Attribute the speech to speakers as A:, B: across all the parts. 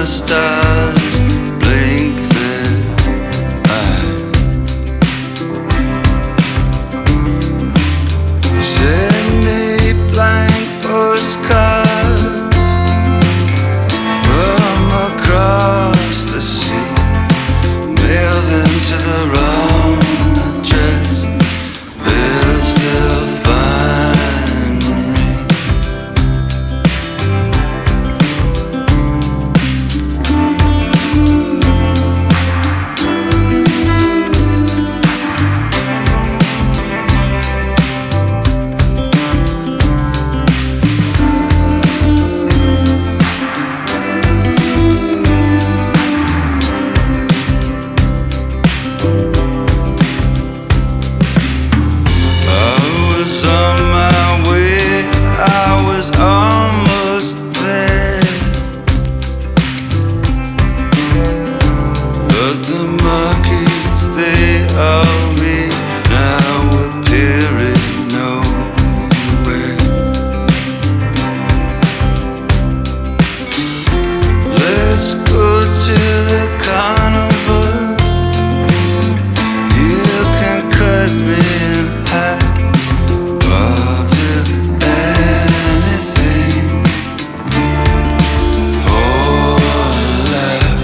A: stars blink their eyes. Send me blank postcards from across the sea. Mail them to the wrong address. They'll still find me. The monkeys, they all read now appearing nowhere. Let's go to the carnival. You can cut me in half. I'll do anything for a laugh.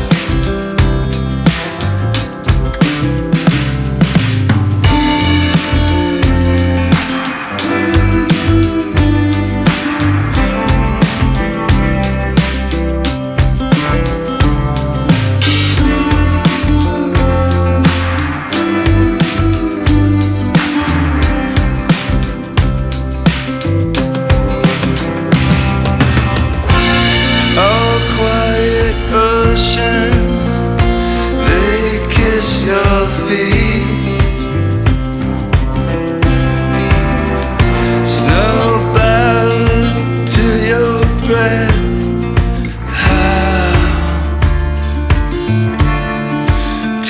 A: Oh, quiet oceans, they kiss your feet. Snow bows to your breath. How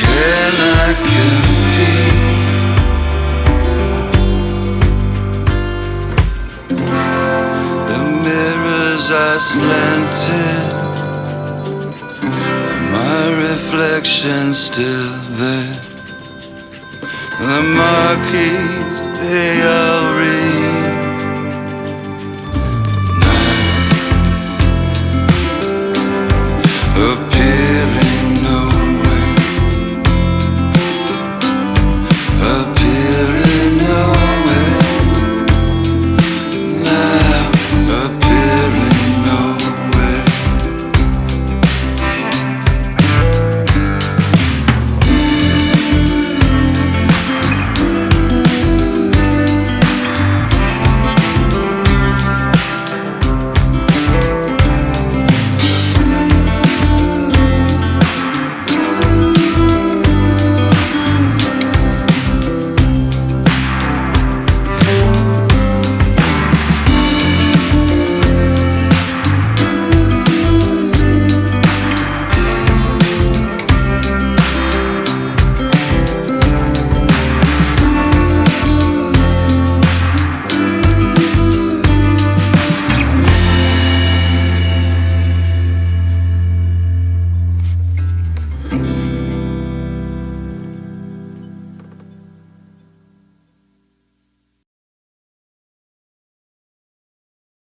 A: can I compete? The mirrors are slanted, my reflection's still there. The marquees, they all read